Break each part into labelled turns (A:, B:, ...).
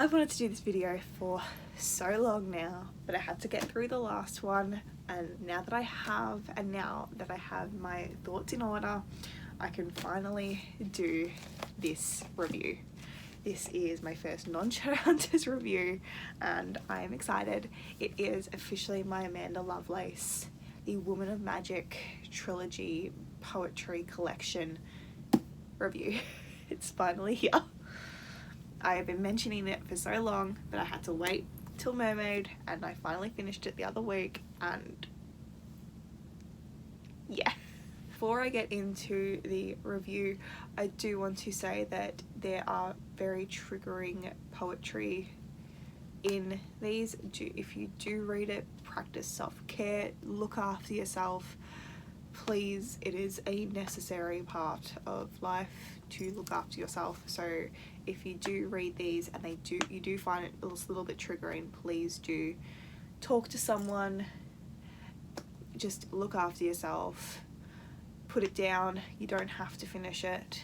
A: I've wanted to do this video for so long now, but I had to get through the last one, and now that I have my thoughts in order, I can finally do this review. This is my first non-Shadowhunters review and I am excited. It is officially my Amanda Lovelace, the Woman of Magic trilogy poetry collection review. It's finally here. I have been mentioning it for so long, but I had to wait till Mermaid and I finally finished it the other week, and yeah. Before I get into the review, I do want to say that there are very triggering poetry in these. If you do read it, practice self-care, look after yourself. Please, it is a necessary part of life to look after yourself. So if you do read these and you do find it a little bit triggering, please do talk to someone. Just look after yourself. Put it down. You don't have to finish it.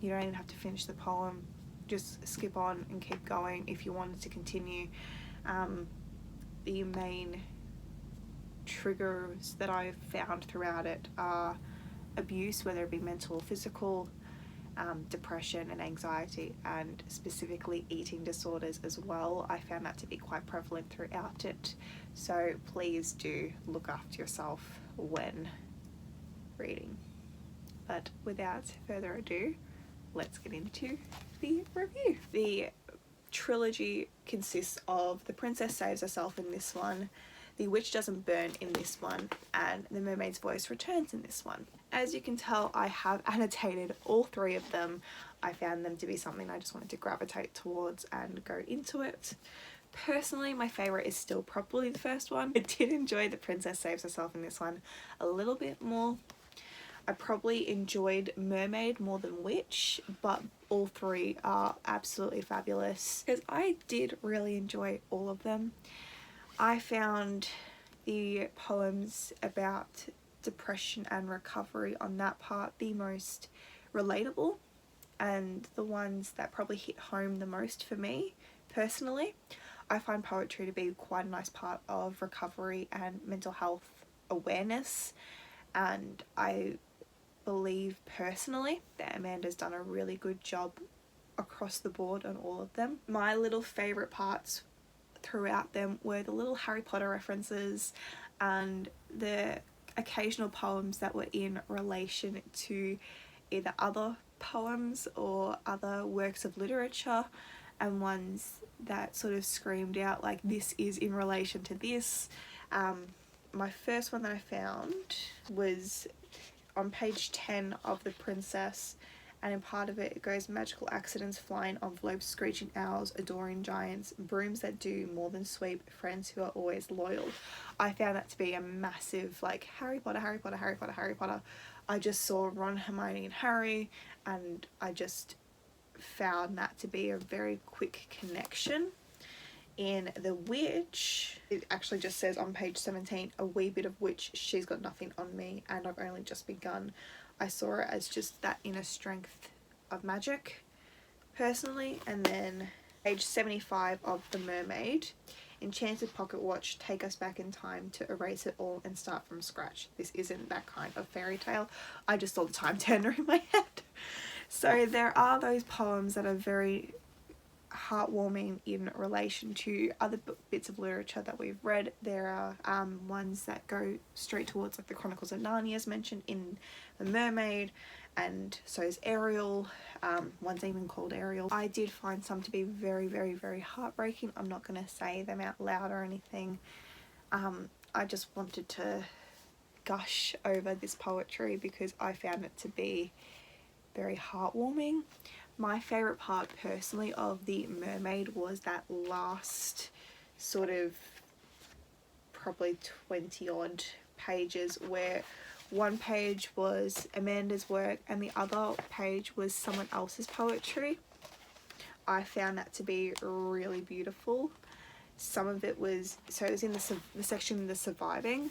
A: You don't even have to finish the poem. Just skip on and keep going if you wanted to continue. The main triggers that I've found throughout it are abuse, whether it be mental or physical, depression and anxiety, and specifically eating disorders as well. I found that to be quite prevalent throughout it. So please do look after yourself when reading. But without further ado, let's get into the review. The trilogy consists of The Princess Saves Herself in this one, The Witch Doesn't Burn in this one, and The Mermaid's Voice Returns in this one. As you can tell, I have annotated all three of them. I found them to be something I just wanted to gravitate towards and go into it. Personally, my favourite is still probably the first one. I did enjoy The Princess Saves Herself in this one a little bit more. I probably enjoyed Mermaid more than Witch, but all three are absolutely fabulous because I did really enjoy all of them. I found the poems about depression and recovery on that part the most relatable, and the ones that probably hit home the most for me personally. I find poetry to be quite a nice part of recovery and mental health awareness, and I believe personally that Amanda's done a really good job across the board on all of them. My little favourite parts throughout them were the little Harry Potter references and the occasional poems that were in relation to either other poems or other works of literature, and ones that sort of screamed out like, this is in relation to this. My first one that I found was on page 10 of The Princess, and in part of it, it goes, magical accidents, flying envelopes, screeching owls, adoring giants, brooms that do more than sweep, friends who are always loyal. I found that to be a massive, like, Harry Potter, Harry Potter, Harry Potter, Harry Potter. I just saw Ron, Hermione and Harry, and I just found that to be a very quick connection. In The Witch, it actually just says on page 17, a wee bit of witch, she's got nothing on me, and I've only just begun. I saw it as just that inner strength of magic, personally. And then page 75 of The Mermaid, enchanted pocket watch, take us back in time to erase it all and start from scratch. This isn't that kind of fairy tale. I just saw the time turner in my head. So there are those poems that are very heartwarming in relation to other bits of literature that we've read. There are ones that go straight towards, like, the Chronicles of Narnia as mentioned in The Mermaid, and so is Ariel. One's even called Ariel. I did find some to be very, very, very heartbreaking. I'm not going to say them out loud or anything. I just wanted to gush over this poetry because I found it to be very heartwarming. My favourite part personally of The Mermaid was that last sort of probably 20 odd pages, where one page was Amanda's work and the other page was someone else's poetry. I found that to be really beautiful. Some of it was, so it was in the section The Surviving,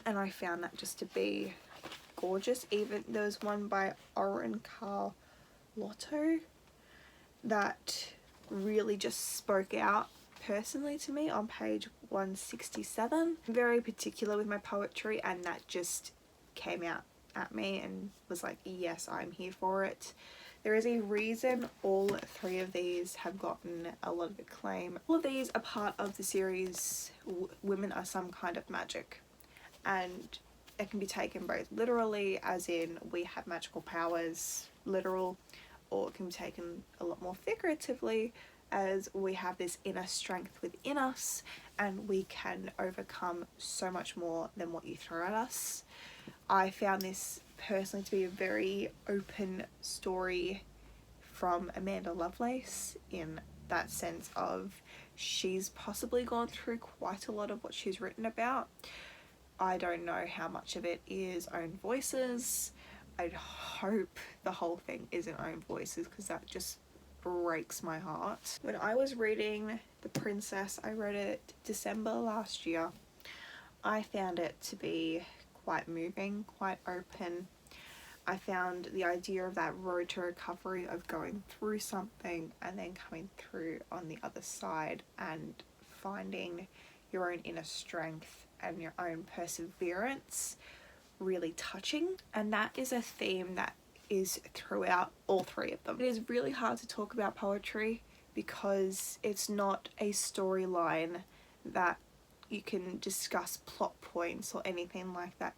A: and I found that just to be gorgeous. Even there was one by Oren Carlotto that really just spoke out personally to me on page 167. I'm very particular with my poetry, and that just came out at me and was like, yes, I'm here for it. There is a reason all 3 of these have gotten a lot of acclaim. All of these are part of the series Women Are Some Kind of Magic, and it can be taken both literally, as in we have magical powers, literal, or it can be taken a lot more figuratively, as we have this inner strength within us and we can overcome so much more than what you throw at us. I found this personally to be a very open story from Amanda Lovelace, in that sense of she's possibly gone through quite a lot of what she's written about. I don't know how much of it is own voices. I'd hope the whole thing isn't own voices, because that just breaks my heart. When I was reading The Princess, I read it December last year, I found it to be quite moving, quite open. I found the idea of that road to recovery, of going through something and then coming through on the other side and finding your own inner strength and your own perseverance, really touching. And that is a theme that is throughout all 3 of them. It is really hard to talk about poetry because it's not a storyline that you can discuss plot points or anything like that.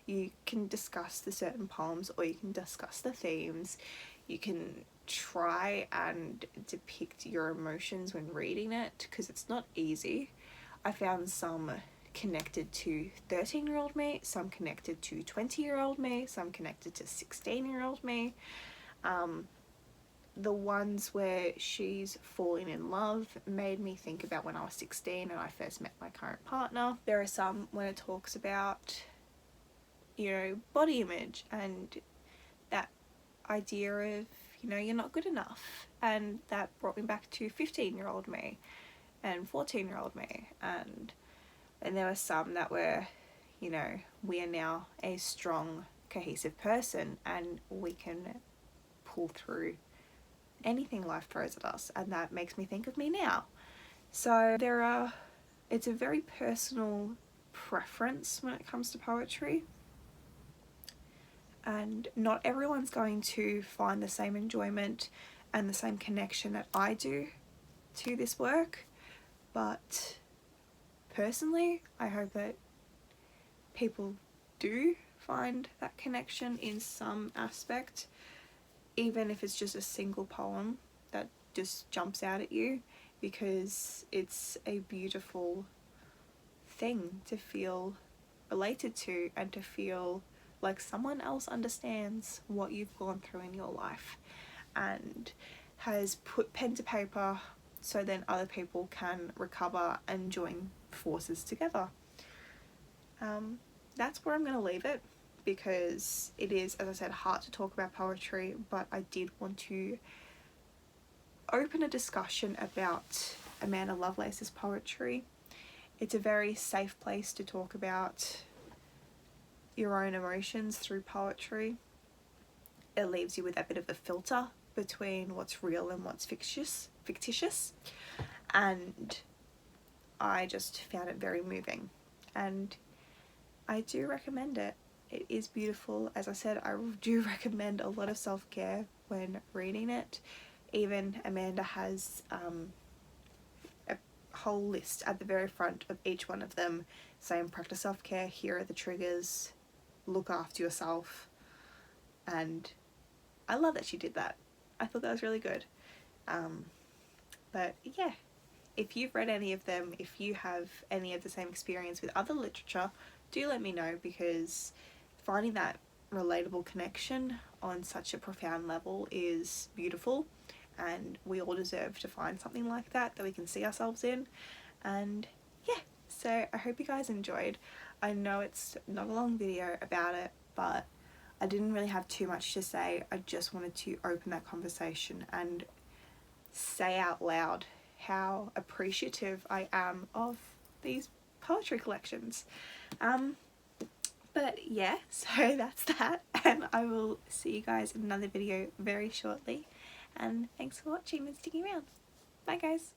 A: You can discuss the certain poems, or you can discuss the themes. You can try and depict your emotions when reading it, because it's not easy. I found some connected to 13-year-old me, some connected to 20-year-old me, some connected to 16-year-old me. The ones where she's falling in love made me think about when I was 16 and I first met my current partner. There are some when it talks about, you know, body image and that idea of, you know, you're not good enough, and that brought me back to 15-year-old me and 14-year-old me. And there were some that were, you know, we are now a strong, cohesive person and we can pull through anything life throws at us, and that makes me think of me now. So it's a very personal preference when it comes to poetry, and not everyone's going to find the same enjoyment and the same connection that I do to this work, but personally I hope that people do find that connection in some aspect, even if it's just a single poem that just jumps out at you, because it's a beautiful thing to feel related to and to feel like someone else understands what you've gone through in your life and has put pen to paper so then other people can recover and join forces together. That's where I'm going to leave it, because it is, as I said, hard to talk about poetry, but I did want to open a discussion about Amanda Lovelace's poetry. It's a very safe place to talk about your own emotions through poetry. It leaves you with a bit of a filter between what's real and what's fictitious, and I just found it very moving, and I do recommend it. It is beautiful. As I said, I do recommend a lot of self-care when reading it. Even Amanda has a whole list at the very front of each one of them saying practice self-care, here are the triggers, look after yourself, and I love that she did that. I thought that was really good. But yeah, if you've read any of them, if you have any of the same experience with other literature, do let me know, because finding that relatable connection on such a profound level is beautiful, and we all deserve to find something like that we can see ourselves in. And yeah, so I hope you guys enjoyed. I know it's not a long video about it, but I didn't really have too much to say. I just wanted to open that conversation and say out loud how appreciative I am of these poetry collections. But yeah, so that's that, and I will see you guys in another video very shortly, and thanks for watching and sticking around. Bye guys.